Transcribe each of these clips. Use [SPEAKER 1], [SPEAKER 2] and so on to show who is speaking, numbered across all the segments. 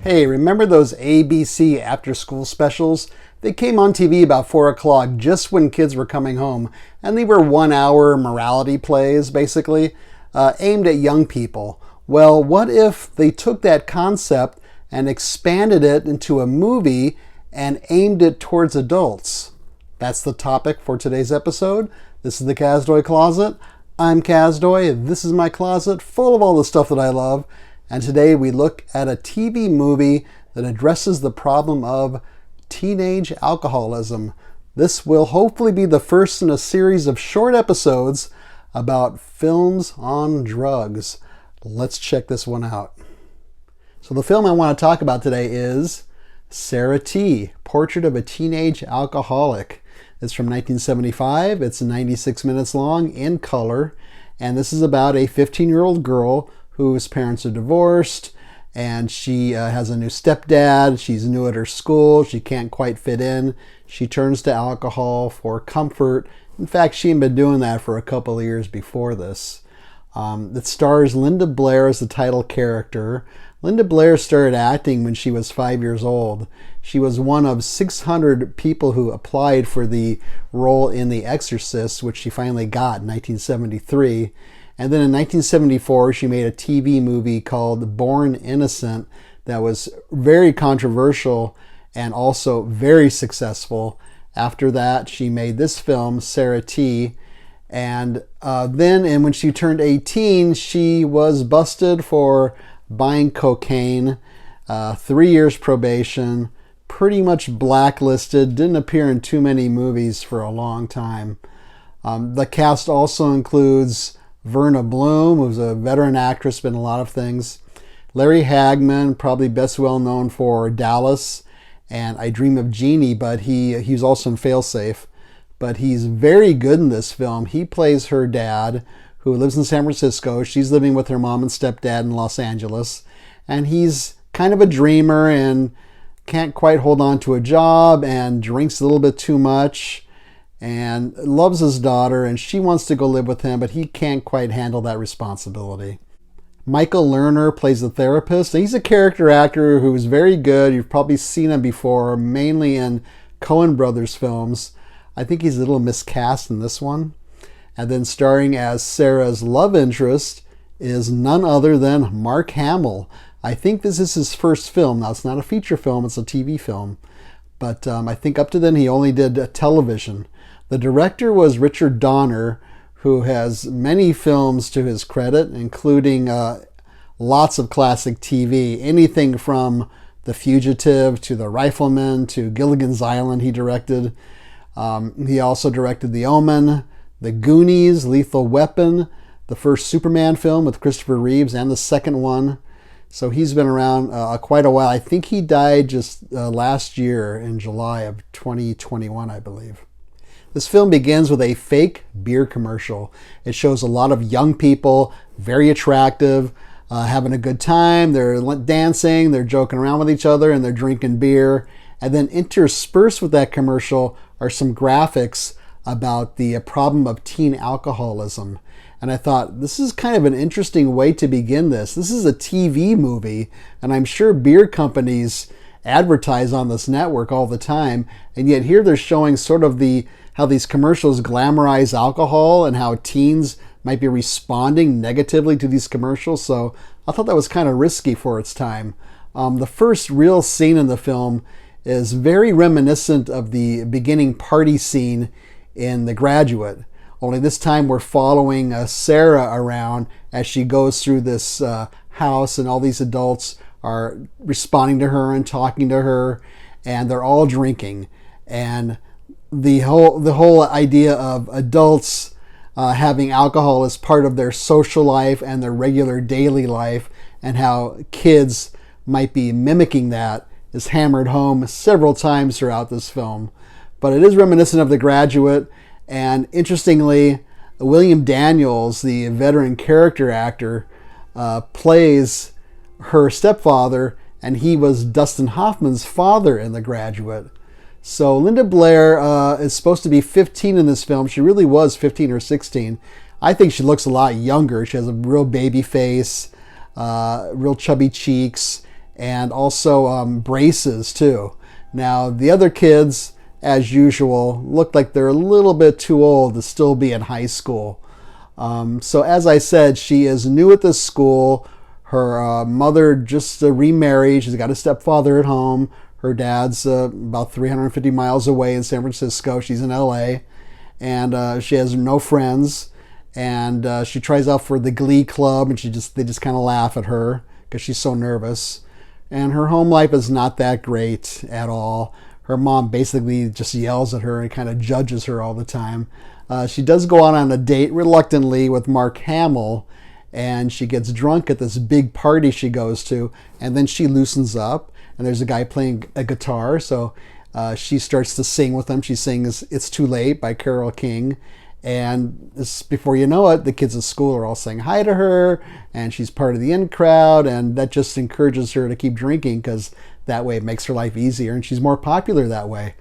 [SPEAKER 1] Hey, remember those ABC after-school specials? They came on TV about 4 o'clock just when kids were coming home, and they were 1-hour morality plays, basically, aimed at young people. Well, what if they took that concept and expanded it into a movie and aimed it towards adults? That's the topic for today's episode. This is the Kazdoy Closet. I'm Kazdoy. This is my closet full of all the stuff that I love. And today we look at a TV movie that addresses the problem of teenage alcoholism. This will hopefully be the first in a series of short episodes about films on drugs. Let's check this one out. So the film I want to talk about today is Sarah T., Portrait of a Teenage Alcoholic. It's from 1975. It's 96 minutes long in color. And this is about a 15-year-old girl whose parents are divorced, and she has a new stepdad. She's new at her school. She can't quite fit in. She turns to alcohol for comfort. In fact, she had been doing that for a couple of years before this. It stars Linda Blair as the title character. Linda Blair started acting when she was 5 years old. She was one of 600 people who applied for the role in The Exorcist, which she finally got in 1973. And then in 1974, she made a TV movie called Born Innocent that was very controversial and also very successful. After that, she made this film, Sarah T. And when she turned 18, she was busted for buying cocaine, 3 years probation, pretty much blacklisted, didn't appear in too many movies for a long time. The cast also includes Verna Bloom, who's a veteran actress, been in a lot of things. Larry Hagman, probably best well known for Dallas and I Dream of Jeannie, but he was also in Failsafe. But he's very good in this film. He plays her dad, who lives in San Francisco. She's living with her mom and stepdad in Los Angeles. And he's kind of a dreamer and can't quite hold on to a job and drinks a little bit too much and loves his daughter, and she wants to go live with him, but he can't quite handle that responsibility. Michael Lerner plays the therapist. He's a character actor who's very good. You've probably seen him before, mainly in Coen Brothers films. I think he's a little miscast in this one. And then starring as Sarah's love interest is none other than Mark Hamill. I think this is his first film. Now, it's not a feature film, it's a TV film. But I think up to then he only did television. The director was Richard Donner, who has many films to his credit, including lots of classic TV. Anything from The Fugitive to The Rifleman to Gilligan's Island he directed. He also directed The Omen, The Goonies, Lethal Weapon, the first Superman film with Christopher Reeves, and the second one. So he's been around quite a while. I think he died just last year in July of 2021, I believe. This film begins with a fake beer commercial. It shows a lot of young people, very attractive, having a good time. They're dancing, they're joking around with each other, and they're drinking beer. And then interspersed with that commercial are some graphics about the problem of teen alcoholism. And I thought, this is kind of an interesting way to begin this. This is a TV movie, and I'm sure beer companies advertise on this network all the time. And yet here they're showing sort of how these commercials glamorize alcohol and how teens might be responding negatively to these commercials. So I thought that was kind of risky for its time. The first real scene in the film is very reminiscent of the beginning party scene in The Graduate. Only this time we're following Sarah around as she goes through this house, and all these adults are responding to her and talking to her, and they're all drinking. And the whole idea of adults having alcohol as part of their social life and their regular daily life, and how kids might be mimicking that, is hammered home several times throughout this film. But it is reminiscent of The Graduate. And interestingly, William Daniels, the veteran character actor, plays her stepfather, and he was Dustin Hoffman's father in The Graduate. So Linda Blair is supposed to be 15 in this film. She really was 15 or 16. I think she looks a lot younger. She has a real baby face, real chubby cheeks, and also braces too. Now, the other kids, as usual, look like they're a little bit too old to still be in high school. So as I said, she is new at this school. Her mother just remarried. She's got a stepfather at home. Her dad's about 350 miles away in San Francisco. She's in LA. And she has no friends. And she tries out for the Glee Club, and they just kind of laugh at her because she's so nervous. And her home life is not that great at all. Her mom basically just yells at her and kind of judges her all the time. She does go out on a date reluctantly with Mark Hamill, and she gets drunk at this big party she goes to, and then she loosens up, and there's a guy playing a guitar, so she starts to sing with him. She sings "It's Too Late" by Carole King, and before you know it, the kids at school are all saying hi to her, and she's part of the in crowd, and that just encourages her to keep drinking because that way it makes her life easier, and she's more popular that way.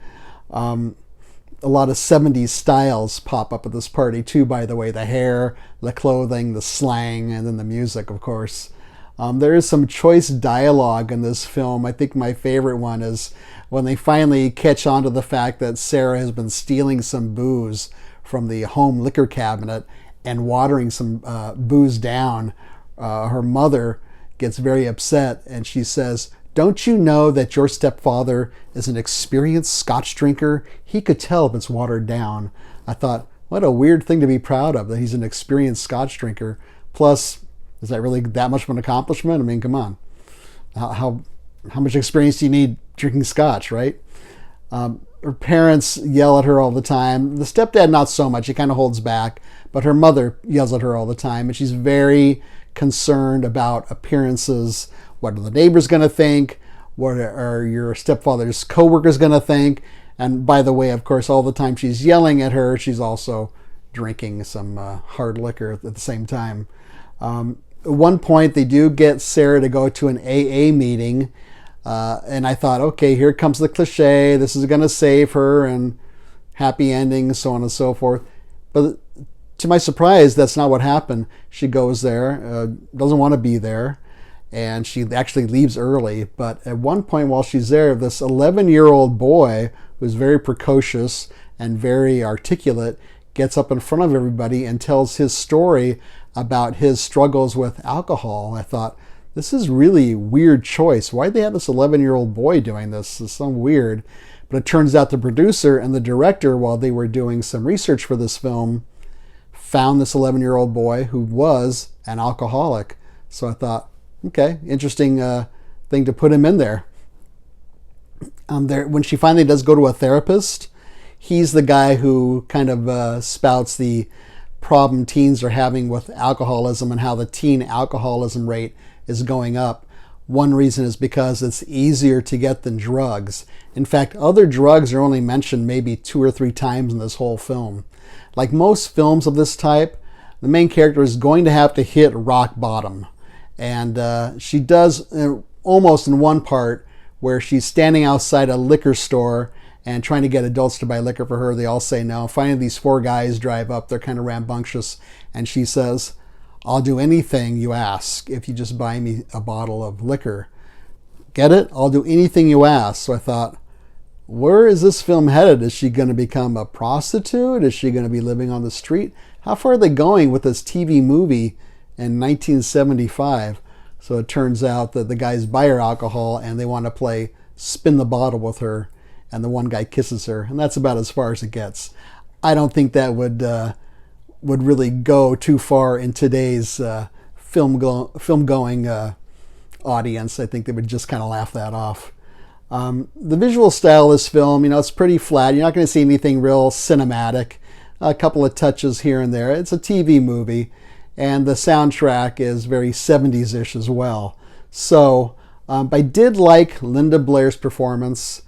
[SPEAKER 1] A lot of 70s styles pop up at this party too, by the way. The hair, the clothing, the slang, and then the music, of course. There is some choice dialogue in this film. I think my favorite one is when they finally catch on to the fact that Sarah has been stealing some booze from the home liquor cabinet and watering some booze down. Her mother gets very upset, and she says, "Don't you know that your stepfather is an experienced Scotch drinker? He could tell if it's watered down." I thought, what a weird thing to be proud of, that he's an experienced Scotch drinker. Plus, is that really that much of an accomplishment? I mean, come on. How much experience do you need drinking Scotch, right? Her parents yell at her all the time. The stepdad, not so much. He kind of holds back. But her mother yells at her all the time. And she's very concerned about appearances. What are the neighbors going to think? What are your stepfather's coworkers going to think? And by the way, of course, all the time she's yelling at her, she's also drinking some hard liquor at the same time. At one point, they do get Sarah to go to an AA meeting. And I thought, okay, here comes the cliche. This is going to save her and happy ending, so on and so forth. But to my surprise, that's not what happened. She goes there, doesn't want to be there. And she actually leaves early. But at one point while she's there, this 11-year-old boy who's very precocious and very articulate gets up in front of everybody and tells his story about his struggles with alcohol. I thought, this is really weird choice. Why'd they have this 11-year-old boy doing this? It's so weird. But it turns out the producer and the director, while they were doing some research for this film, found this 11-year-old boy who was an alcoholic. So I thought, okay, interesting thing to put him in there. When she finally does go to a therapist, he's the guy who kind of spouts the problem teens are having with alcoholism and how the teen alcoholism rate is going up. One reason is because it's easier to get than drugs. In fact, other drugs are only mentioned maybe 2 or 3 times in this whole film. Like most films of this type, the main character is going to have to hit rock bottom. And she does almost in one part where she's standing outside a liquor store and trying to get adults to buy liquor for her. They all say no. Finally, these 4 guys drive up. They're kind of rambunctious. And she says, "I'll do anything you ask if you just buy me a bottle of liquor." Get it? I'll do anything you ask. So I thought, where is this film headed? Is she going to become a prostitute? Is she going to be living on the street? How far are they going with this TV movie in 1975? So it turns out that the guys buy her alcohol and they want to play spin the bottle with her, and the one guy kisses her, and that's about as far as it gets. I don't think that would really go too far in today's film-going audience. I think they would just kind of laugh that off. The visual style of this film, it's pretty flat. You're not going to see anything real cinematic. A couple of touches here and there. It's a TV movie. And the soundtrack is very 70s-ish as well. So I did like Linda Blair's performance.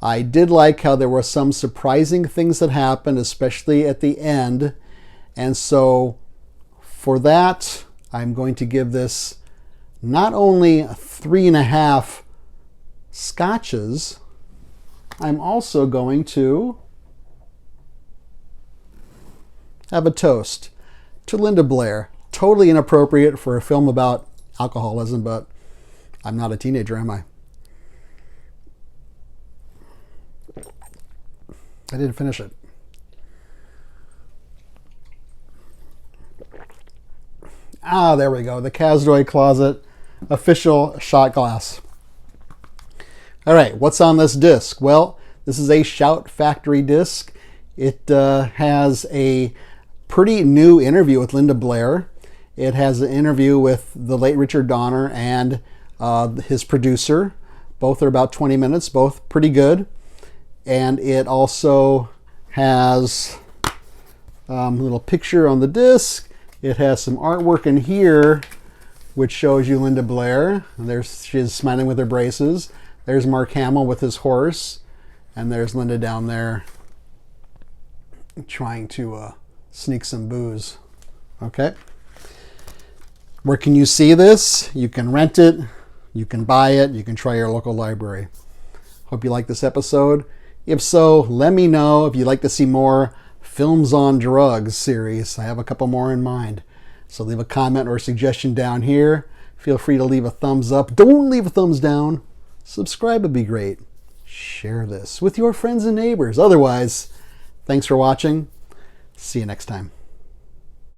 [SPEAKER 1] I did like how there were some surprising things that happened, especially at the end. And so for that, I'm going to give this not only 3.5 scotches, I'm also going to have a toast to Linda Blair. Totally inappropriate for a film about alcoholism, but I'm not a teenager, am I? I didn't finish it. Ah, there we go. The Kazdoy Closet official shot glass. All right, what's on this disc? Well, this is a Shout Factory disc. It has a pretty new interview with Linda Blair. It has an interview with the late Richard Donner and his producer. Both are about 20 minutes, both pretty good. And it also has a little picture on the disc. It has some artwork in here, which shows you Linda Blair. She's smiling with her braces. There's Mark Hamill with his horse. And there's Linda down there trying to sneak some booze. Okay. Where can you see this? You can rent it. You can buy it. You can try your local library. Hope you like this episode. If so, let me know if you'd like to see more Films on Drugs series. I have a couple more in mind. So leave a comment or a suggestion down here. Feel free to leave a thumbs up. Don't leave a thumbs down. Subscribe would be great. Share this with your friends and neighbors. Otherwise, thanks for watching. See you next time.